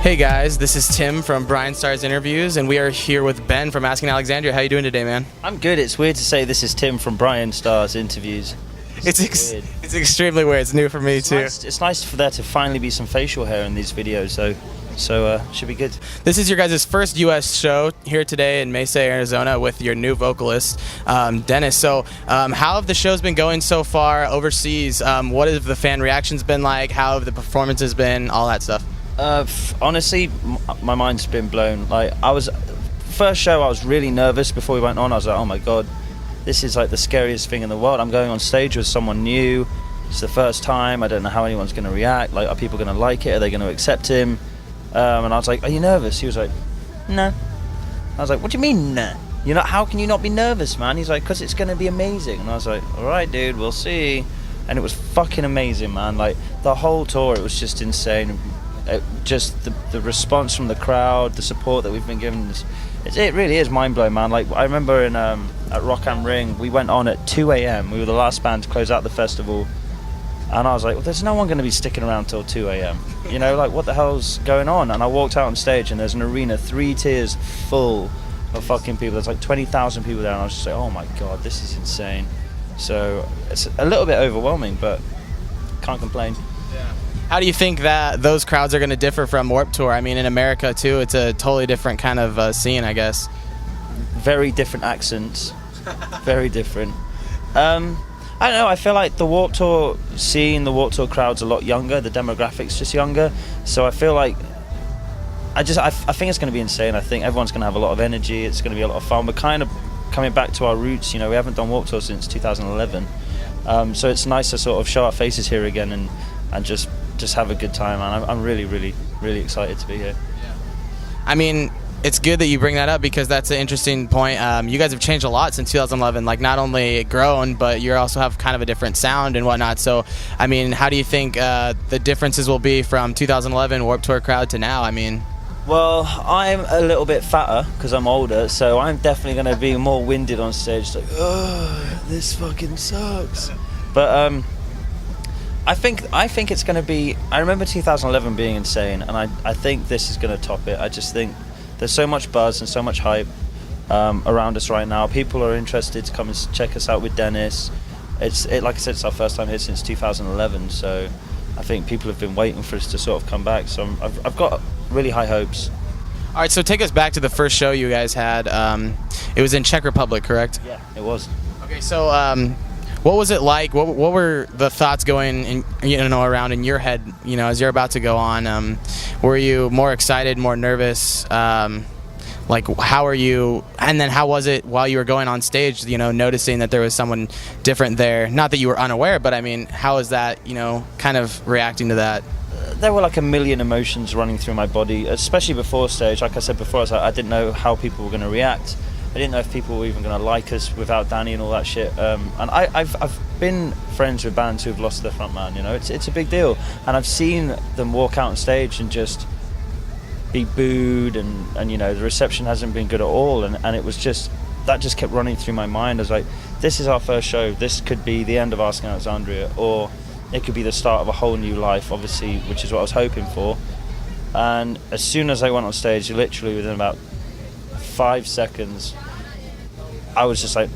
Hey guys, this is Tim from Brian Starr's Interviews, and we are here with Ben from Asking Alexandria. How you doing today, man? I'm good. It's weird to say this is Tim from Brian Starr's Interviews. It's extremely weird. It's new for me too. It's nice for there to finally be some facial hair in these videos, so should be good. This is your guys' first U.S. show here today in Mesa, Arizona, with your new vocalist, Dennis. So, how have the shows been going so far overseas? What have the fan reactions been like? How have the performances been? All that stuff. Honestly, my mind's been blown. Like, first show, I was really nervous before we went on. I was like, oh my god, this is like the scariest thing in the world. I'm going on stage with someone new. It's the first time. I don't know how anyone's going to react. Like, are people going to like it? Are they going to accept him? And I was like, are you nervous? He was like, no. I was like, what do you mean, no? How can you not be nervous, man? He's like, because it's going to be amazing. And I was like, all right, dude, we'll see. And it was fucking amazing, man. Like, the whole tour, it was just insane. Just the response from the crowd, the support that we've been given, it really is mind-blowing, man. Like, I remember at Rock am Ring, we went on at 2 a.m. We were the last band to close out the festival, and I was like, well, there's no one going to be sticking around till 2 a.m. Like, what the hell's going on? And I walked out on stage, and there's an arena 3 tiers full of fucking people. There's like 20,000 people there, and I was just like, oh my god, this is insane. So it's a little bit overwhelming, but can't complain. How do you think that those crowds are going to differ from Warped Tour? I mean, in America too, it's a totally different kind of scene, I guess. Very different accents. Very different. I don't know. I feel like the Warped Tour scene, the Warped Tour crowd's a lot younger. The demographics just younger. So I feel like I think it's going to be insane. I think everyone's going to have a lot of energy. It's going to be a lot of fun. We're kind of coming back to our roots. We haven't done Warped Tour since 2011. So it's nice to sort of show our faces here again and just have a good time, and I'm really, really, really excited to be here. I mean, it's good that you bring that up because that's an interesting point. You guys have changed a lot since 2011, like not only grown, but you also have kind of a different sound and whatnot. So, I mean, how do you think the differences will be from 2011 Warped Tour crowd to now? I mean, well, I'm a little bit fatter because I'm older, so I'm definitely going to be more winded on stage. Like, oh, this fucking sucks. But I think it's going to be. I remember 2011 being insane, and I think this is going to top it. I just think there's so much buzz and so much hype around us right now. People are interested to come and check us out with Dennis. Like I said, it's our first time here since 2011, so I think people have been waiting for us to sort of come back. So I've got really high hopes. All right, so take us back to the first show you guys had. It was in Czech Republic, correct? Yeah, it was. Okay, so. What was it like? What were the thoughts going around in your head, as you're about to go on? Were you more excited, more nervous? Like, how are you? And then how was it while you were going on stage, noticing that there was someone different there? Not that you were unaware, but I mean, how was that, kind of reacting to that? There were like a million emotions running through my body, especially before stage. Like I said before, I didn't know how people were going to react. I didn't know if people were even going to like us without Dэнni and all that shit. And I've been friends with bands who've lost their front man. It's a big deal. And I've seen them walk out on stage and just be booed, and the reception hasn't been good at all. And it was just that just kept running through my mind. I was like, this is our first show. This could be the end of Asking Alexandria, or it could be the start of a whole new life, obviously, which is what I was hoping for. And as soon as I went on stage, literally within about 5 seconds, I was just like,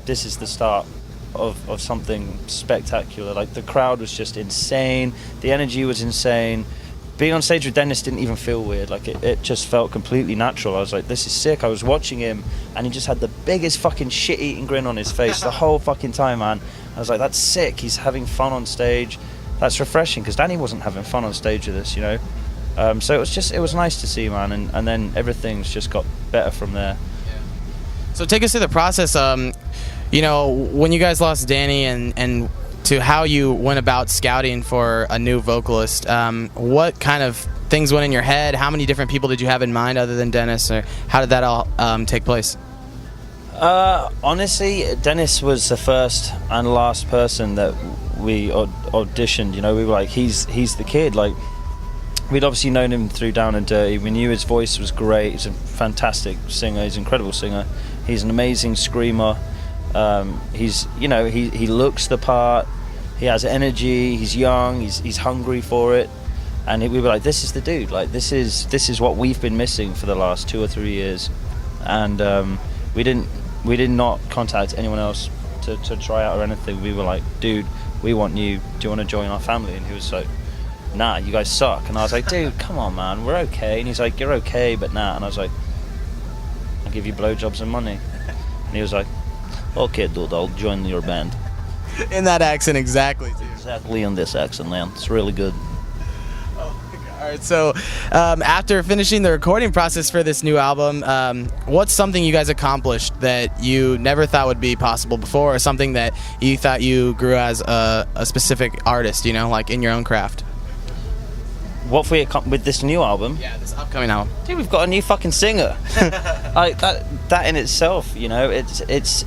this is the start of something spectacular. Like, the crowd was just insane, the energy was insane. Being on stage with Dennis didn't even feel weird. Like, it just felt completely natural. I was like, this is sick. I was watching him and he just had the biggest fucking shit-eating grin on his face the whole fucking time, man. I was like, that's sick. He's having fun on stage. That's refreshing, because Dэнni wasn't having fun on stage with us, so it was nice to see, man, and then everything's just got better from there. So take us through the process. When you guys lost Dэнni and to how you went about scouting for a new vocalist. What kind of things went in your head? How many different people did you have in mind other than Dennis, or how did that all take place? Honestly, Dennis was the first and last person that we auditioned. We were like, he's the kid. Like, we'd obviously known him through Down and Dirty. We knew his voice was great. He's a fantastic singer. He's an incredible singer. He's an amazing screamer. He looks the part. He has energy. He's young. He's hungry for it. and we were like, this is the dude. Like this is what we've been missing for the last 2 or 3 years, and we did not contact anyone else to try out or anything. We were like, dude, we want you. Do you want to join our family? And he was like, nah, you guys suck. And I was like, dude, come on, man, we're okay. And he's like, you're okay, but nah. And I was like, I'll give you blowjobs and money. And he was like, okay, dude, I'll join your band. In that accent, exactly. Too. Exactly in this accent, man. It's really good. All right, so after finishing the recording process for this new album, what's something you guys accomplished that you never thought would be possible before, or something that you thought you grew as a specific artist, you know, like in your own craft? What if we with this new album? Yeah, this upcoming album. Dude, we've got a new fucking singer. Like that in itself, you know, it's.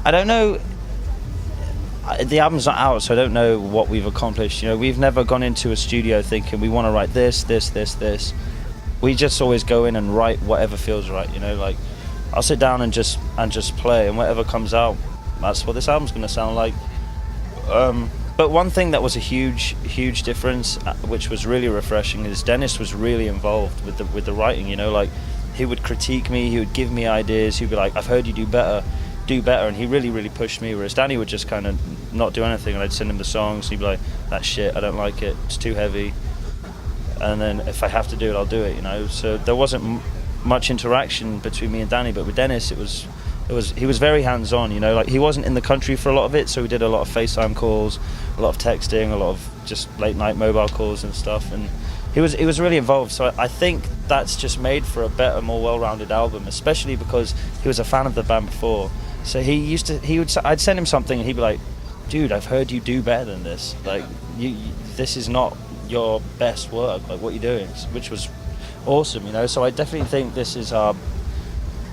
I don't know. The album's not out, so I don't know what we've accomplished. You know, we've never gone into a studio thinking we want to write this. We just always go in and write whatever feels right. You know, like I'll sit down and just play, and whatever comes out, that's what this album's going to sound like. But one thing that was a huge difference, which was really refreshing, is Dennis was really involved with the writing. You know, like he would critique me, he would give me ideas, he'd be like, I've heard you do better, and he really pushed me. Whereas Danny would just kind of not do anything, and I'd send him the songs, and he'd be like, that shit, I don't like it, it's too heavy. And then if I have to do it, I'll do it. You know, so there wasn't much interaction between me and Danny, but with Dennis, he was very hands-on, you know, like he wasn't in the country for a lot of it, so we did a lot of FaceTime calls, a lot of texting, a lot of just late night mobile calls and stuff, and he was really involved. So I think that's just made for a better, more well-rounded album, especially because he was a fan of the band before. So I'd send him something and he'd be like, dude, I've heard you do better than this, like this is not your best work, like what you're doing, which was awesome, you know. So I definitely think this is our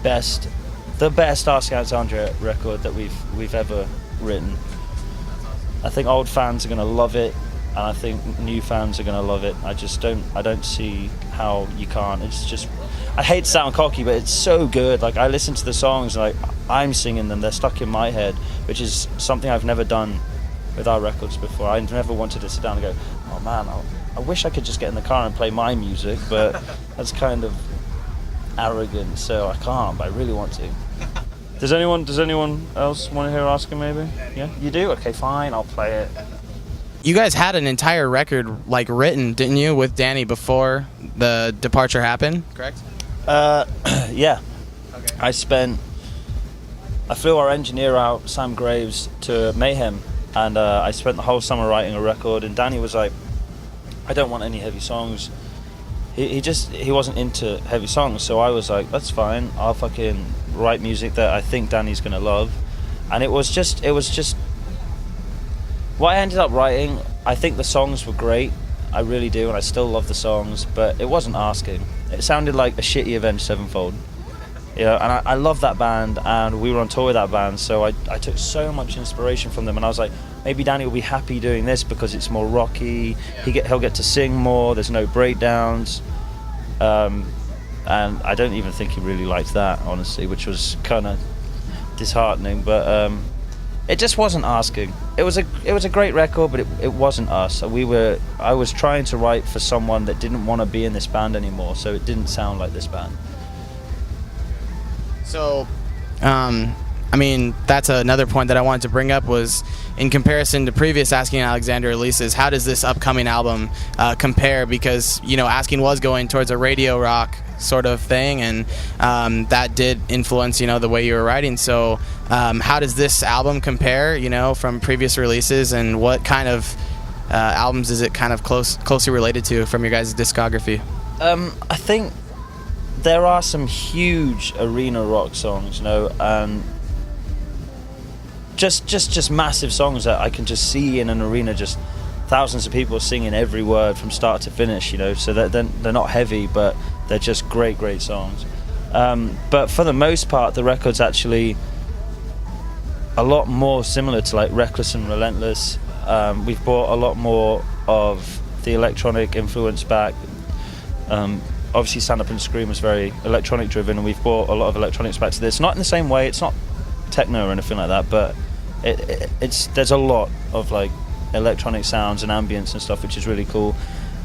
the best Asking Alexandria record that we've ever written. I think old fans are going to love it, and I think new fans are going to love it. I don't see how you can't. It's just, I hate to sound cocky, but it's so good. Like I listen to the songs, and like I'm singing them, they're stuck in my head, which is something I've never done with our records before. I never wanted to sit down and go, oh man, I wish I could just get in the car and play my music, but that's kind of arrogant, so I can't, but I really want to. Does anyone else want to hear Asking maybe? Yeah? You do? Okay, fine, I'll play it. You guys had an entire record like written, didn't you, with Danny before the departure happened, correct? Yeah. Okay. I flew our engineer out, Sam Graves, to Mayhem, and I spent the whole summer writing a record, and Danny was like, I don't want any heavy songs. He wasn't into heavy songs, so I was like, that's fine, I'll fucking write music that I think Danny's gonna love. And it was just what I ended up writing. I think the songs were great, I really do, and I still love the songs, but it wasn't Asking. It sounded like a shitty Avenged Sevenfold, you know, and I love that band, and we were on tour with that band, so I took so much inspiration from them, and I was like, maybe Danny will be happy doing this because it's more rocky, he'll get to sing more, there's no breakdowns, and I don't even think he really liked that, honestly, which was kind of disheartening, but it just wasn't Asking. It was a great record, but it wasn't us. I was trying to write for someone that didn't want to be in this band anymore, so it didn't sound like this band. So, I mean, that's another point that I wanted to bring up was, in comparison to previous Asking Alexandria releases, how does this upcoming album compare? Because, you know, Asking was going towards a radio rock sort of thing, and that did influence, you know, the way you were writing. So how does this album compare, you know, from previous releases, and what kind of albums is it kind of closely related to from your guys' discography? I think there are some huge arena rock songs, you know, and just massive songs that I can just see in an arena, just thousands of people singing every word from start to finish, you know, so that they're not heavy, but they're just great songs. But for the most part, the record's actually a lot more similar to like Reckless and Relentless. We've brought a lot more of the electronic influence back. Obviously Stand Up and Scream was very electronic driven, and we've brought a lot of electronics back to this. Not in the same way, it's not techno or anything like that, but there's a lot of like electronic sounds and ambience and stuff, which is really cool.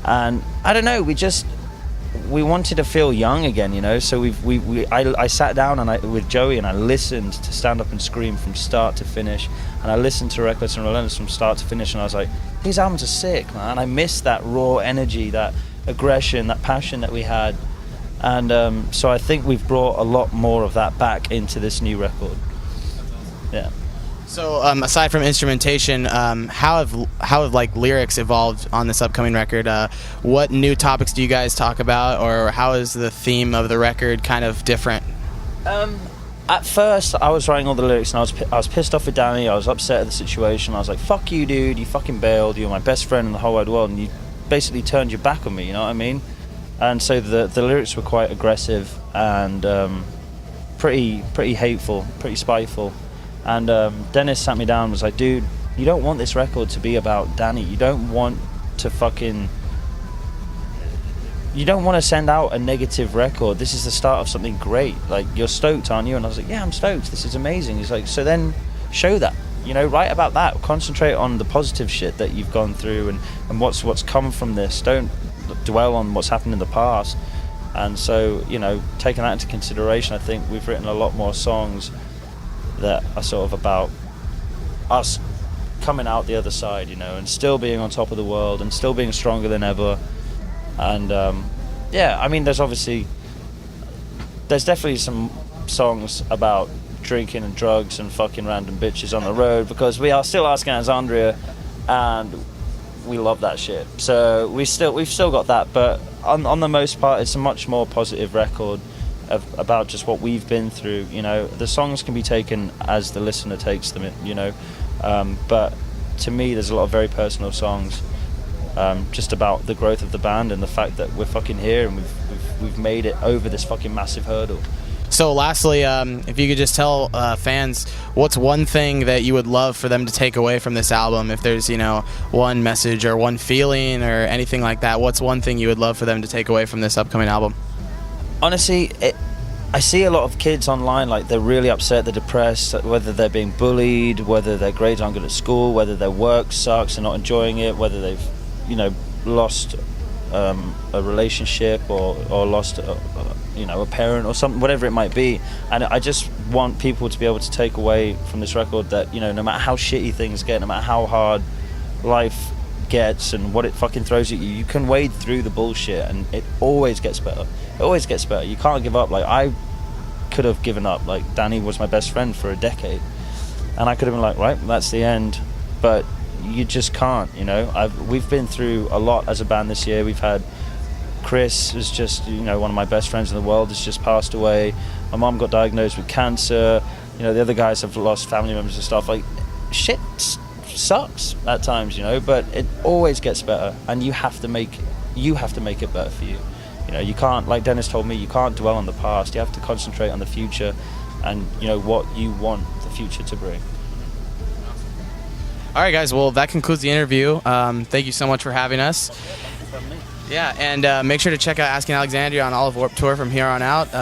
And I don't know, we wanted to feel young again, you know. So I sat down with Joey and I listened to Stand Up and Scream from start to finish, and I listened to Reckless and Relentless from start to finish, and I was like, these albums are sick, man. I miss that raw energy, that aggression, that passion that we had. And so I think we've brought a lot more of that back into this new record. Yeah. So aside from instrumentation, how have like lyrics evolved on this upcoming record? What new topics do you guys talk about, or how is the theme of the record kind of different? At first, I was writing all the lyrics, and I was pissed off with Danny. I was upset at the situation. I was like, "Fuck you, dude! You fucking bailed. You're my best friend in the whole wide world, and you basically turned your back on me." You know what I mean? And so the lyrics were quite aggressive and pretty hateful, pretty spiteful. And Dennis sat me down and was like, dude, you don't want this record to be about Danny. You don't want to send out a negative record. This is the start of something great. Like, you're stoked, aren't you? And I was like, yeah, I'm stoked. This is amazing. He's like, so then show that. You know, write about that. Concentrate on the positive shit that you've gone through and what's come from this. Don't dwell on what's happened in the past. And so, you know, taking that into consideration, I think we've written a lot more songs that are sort of about us coming out the other side, you know, and still being on top of the world and still being stronger than ever. And yeah, I mean, there's definitely some songs about drinking and drugs and fucking random bitches on the road, because we are still Asking Alexandria and we love that shit. So we've still got that, but on the most part, it's a much more positive record about just what we've been through. You know, the songs can be taken as the listener takes them, you know, but to me, there's a lot of very personal songs, just about the growth of the band and the fact that we're fucking here and we've made it over this fucking massive hurdle. So lastly, if you could just tell fans what's one thing that you would love for them to take away from this album, if there's, you know, one message or one feeling or anything like that, what's one thing you would love for them to take away from this upcoming album? Honestly, I see a lot of kids online, like, they're really upset, they're depressed, whether they're being bullied, whether their grades aren't good at school, whether their work sucks and not enjoying it, whether they've, you know, lost a relationship or lost you know, a parent or something, whatever it might be. And I just want people to be able to take away from this record that, you know, no matter how shitty things get, no matter how hard life gets and what it fucking throws at you, you can wade through the bullshit and it always gets better. It always gets better. You can't give up. Like, I could have given up. Like, Danny was my best friend for a decade and I could have been like, right, that's the end. But you just can't, you know. We've been through a lot as a band this year. We've had Chris is just, you know, one of my best friends in the world, has just passed away. My mom got diagnosed with cancer. You know, the other guys have lost family members and stuff. Like, shit sucks at times, you know, but it always gets better, and you have to make it better for you. You know, you can't, like Dennis told me, you can't dwell on the past. You have to concentrate on the future and, you know, what you want the future to bring. All right, guys. Well, that concludes the interview. Thank you so much for having us. Yeah, and make sure to check out Asking Alexandria on all of Warped Tour from here on out.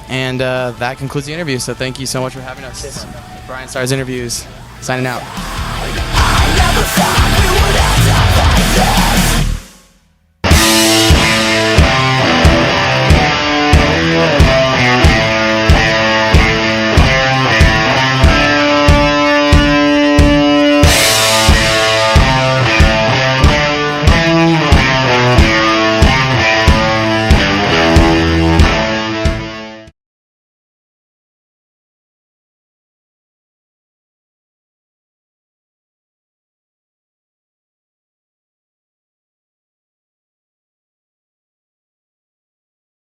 And that concludes the interview. So thank you so much for having us. Brian Starr's Interviews, signing out.